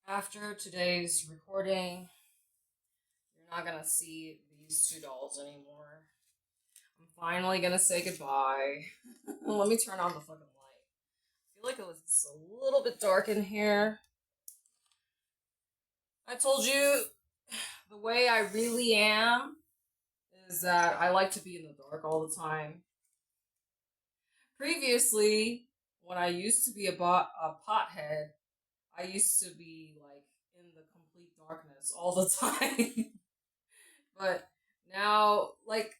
After today's recording, you're not gonna see these two dolls anymore. I'm finally gonna say goodbye. Let me turn on the fucking light. I feel like it was a little bit dark in here. I told you the way I really am is that I like to be in the dark all the time. Previously, when I used to be a pothead, I used to be like in the complete darkness all the time. But now, like,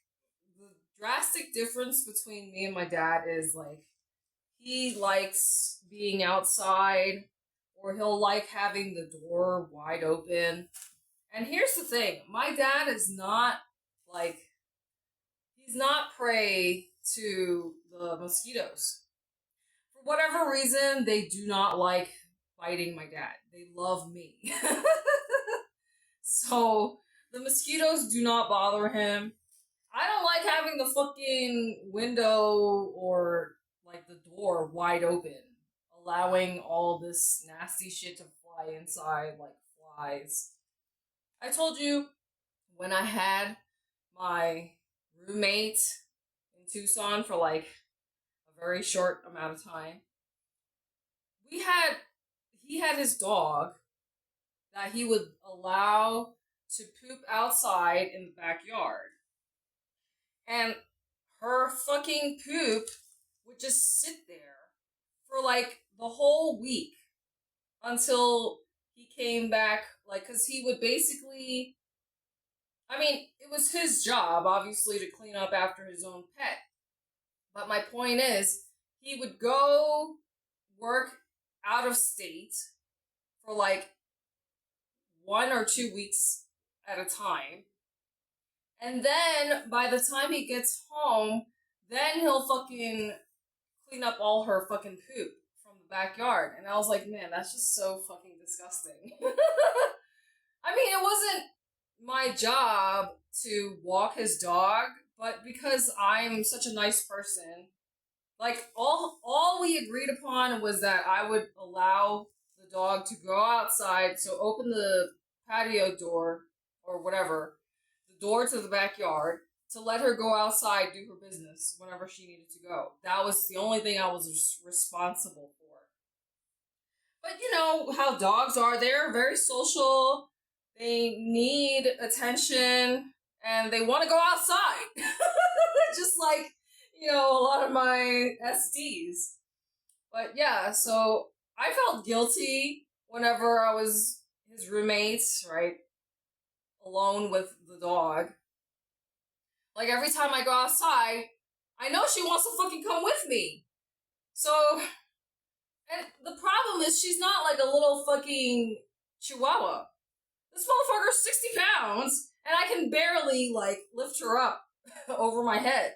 the drastic difference between me and my dad is like he likes being outside or he'll like having the door wide open. And here's the thing, my dad is not like he's not prey to the mosquitoes. For whatever reason, they do not like biting my dad. They love me. So the mosquitoes do not bother him. I don't like having the fucking window or like the door wide open, allowing all this nasty shit to fly inside like flies. I told you when I had my roommate in Tucson for like a very short amount of time, we had he had his dog that he would allow to poop outside in the backyard. And her fucking poop would just sit there for like the whole week until he came back. Like, because he would basically, I mean, it was his job, obviously, to clean up after his own pet. But my point is, he would go work out of state for like 1 or 2 weeks at a time. And then by the time he gets home, then he'll fucking clean up all her fucking poop from the backyard. And I was like, man, that's just so fucking disgusting. I mean, it wasn't my job to walk his dog, but because I'm such a nice person, like all we agreed upon was that I would allow the dog to go outside, so open the patio door or whatever, the door to the backyard, to let her go outside, do her business whenever she needed to go. That was the only thing I was responsible for. But you know how dogs are. They're very social. They need attention and they want to go outside. Just like, you know, a lot of my SDs. But yeah, so I felt guilty whenever I was his roommate, right? Alone with the dog. Like every time I go outside, I know she wants to fucking come with me. So, and the problem is she's not like a little fucking chihuahua. This motherfucker's 60 pounds, and I can barely like lift her up over my head.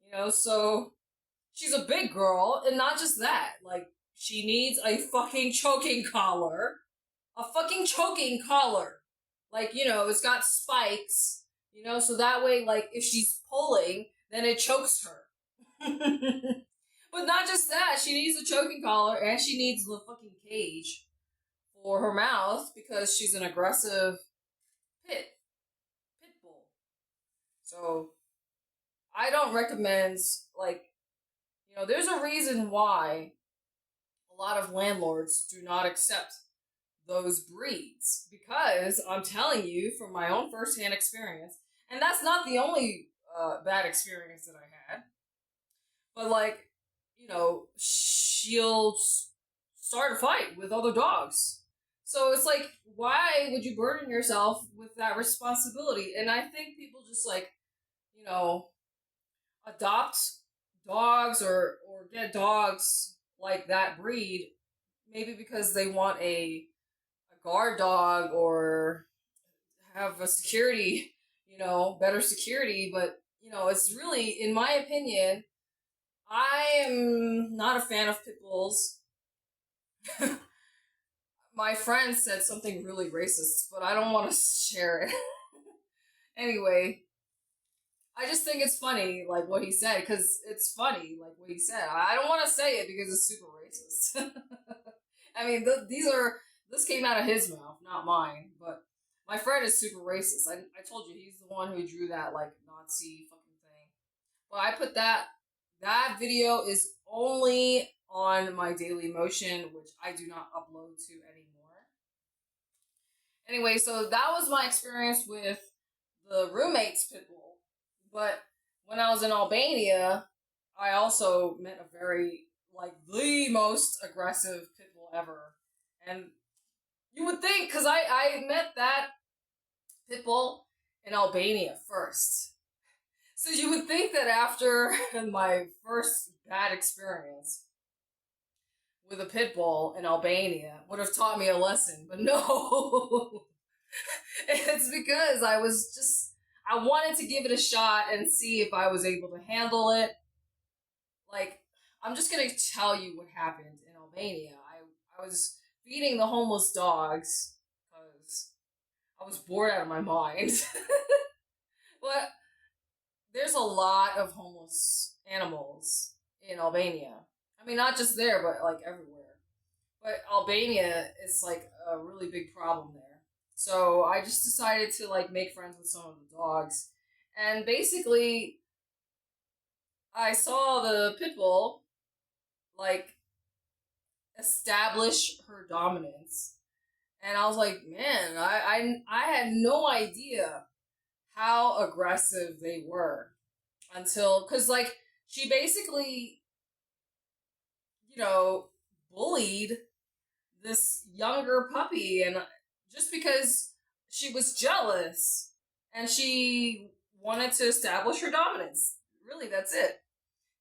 You know, so she's a big girl, and not just that, like she needs a fucking choking collar. A fucking choking collar. Like, you know, it's got spikes, you know, so that way, like, if she's pulling, then it chokes her. But not just that, she needs a choking collar and she needs the fucking cage for her mouth because she's an aggressive pit bull. So, I don't recommend, like, you know, there's a reason why a lot of landlords do not accept those breeds, because I'm telling you from my own firsthand experience, and that's not the only bad experience that I had, but like, you know, she'll start a fight with other dogs. So it's like, why would you burden yourself with that responsibility? And I think people just like, you know, adopt dogs or get dogs like that breed, maybe because they want a guard dog or have a security, you know, better security. But, you know, it's really, in my opinion, I am not a fan of pit bulls. My friend said something really racist, but I don't want to share it. Anyway, I just think it's funny, like, what he said, because it's funny, like, what he said. I don't want to say it because it's super racist. I mean, this this came out of his mouth, not mine. But my friend is super racist. I told you he's the one who drew that like Nazi fucking thing. Well, I put that video is only on my Daily Motion, which I do not upload to anymore. Anyway, so that was my experience with the roommate's pit bull. But when I was in Albania, I also met a very, like, the most aggressive pit bull ever. And you would think, because I met that pit bull in Albania first. So you would think that after my first bad experience with a pit bull in Albania would have taught me a lesson, but no. It's because I wanted to give it a shot and see if I was able to handle it. Like, I'm just gonna tell you what happened in Albania. I was feeding the homeless dogs because I was bored out of my mind. But there's a lot of homeless animals in Albania. I mean, not just there, but like everywhere. But Albania is like a really big problem there. So I just decided to like make friends with some of the dogs. And basically, I saw the pit bull like establish her dominance. And I was like, man, I had no idea how aggressive they were until, because like she basically, bullied this younger puppy, and just because she was jealous and she wanted to establish her dominance. Really, that's it.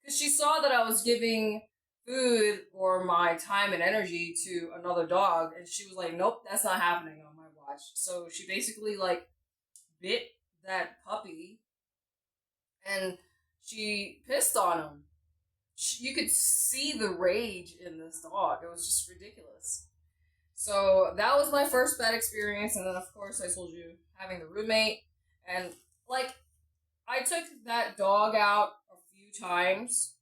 Because she saw that I was giving food or my time and energy to another dog, and she was like, nope, that's not happening on my watch. So she basically like bit that puppy and she pissed on him. You could see the rage in this dog. It was just ridiculous. So that was my first bad experience, and then of course I told you having the roommate, and like I took that dog out a few times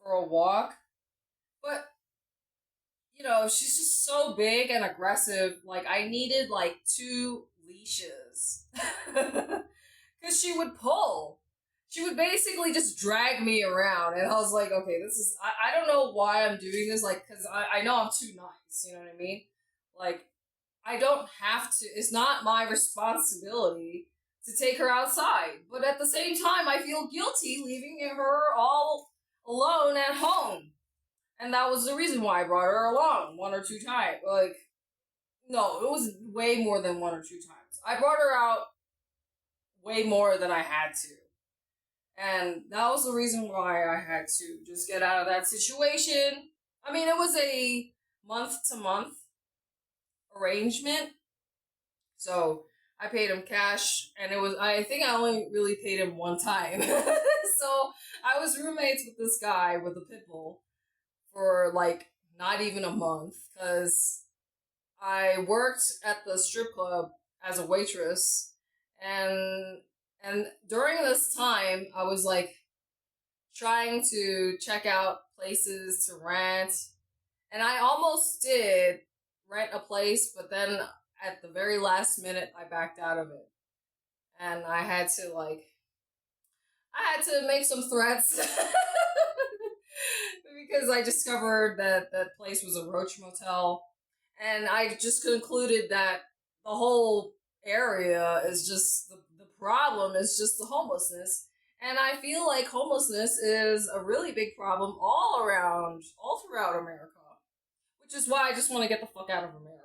for a walk, but she's just so big and aggressive. Like I needed like 2 leashes because she would pull. She would basically just drag me around, and I was like, okay, this is, I don't know why I'm doing this, like, because I know I'm too nice, you know what I mean? Like, I don't have to, it's not my responsibility to take her outside, but at the same time, I feel guilty leaving her all alone at home, and that was the reason why I brought her along 1 or 2 times, like, no, it was way more than 1 or 2 times. I brought her out way more than I had to. And that was the reason why I had to just get out of that situation. I mean, it was a month-to-month arrangement. So I paid him cash, and I think I only really paid him 1 time. So I was roommates with this guy with a pit bull for like not even a month, because I worked at the strip club as a waitress, and during this time, I was like trying to check out places to rent. And I almost did rent a place, but then at the very last minute, I backed out of it. And I had to make some threats because I discovered that that place was a roach motel. And I just concluded that the whole area is just the problem is just the homelessness. And I feel like homelessness is a really big problem all throughout America. Which is why I just want to get the fuck out of America.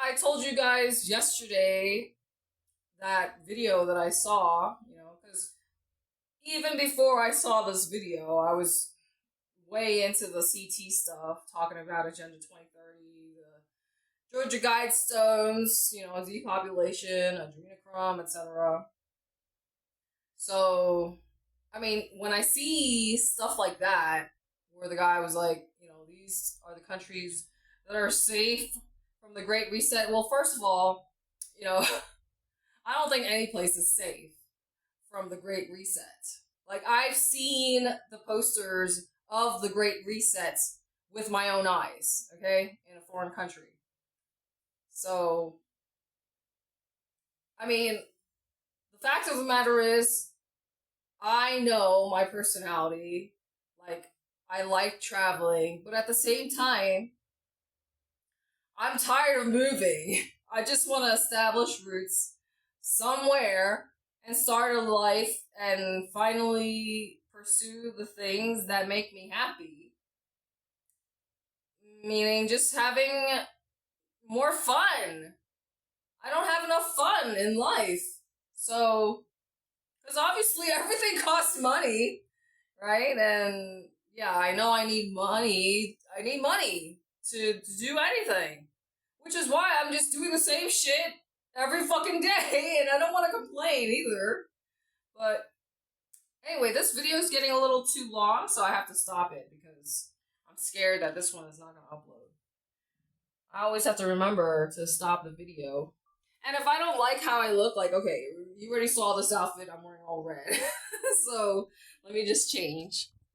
I told you guys yesterday that video that I saw, because even before I saw this video, I was way into the CT stuff, talking about Agenda 2030, the Georgia Guidestones, depopulation, adrenochrome, etc. So, I mean, when I see stuff like that, where the guy was like, these are the countries that are safe from the Great Reset. Well, first of all, I don't think any place is safe from the Great Reset. Like, I've seen the posters of the Great Reset with my own eyes, okay, in a foreign country. So, I mean, the fact of the matter is, I know my personality. Like, I like traveling, but at the same time, I'm tired of moving. I just want to establish roots somewhere and start a life and finally pursue the things that make me happy. Meaning just having more fun. I don't have enough fun in life. So, because obviously everything costs money, right? And yeah, I know I need money. I need money to do anything. Which is why I'm just doing the same shit every fucking day, and I don't want to complain either. But anyway, this video is getting a little too long, so I have to stop it because I'm scared that this one is not going to upload. I always have to remember to stop the video. And if I don't like how I look, like, okay, you already saw this outfit, I'm wearing all red. So, let me just change.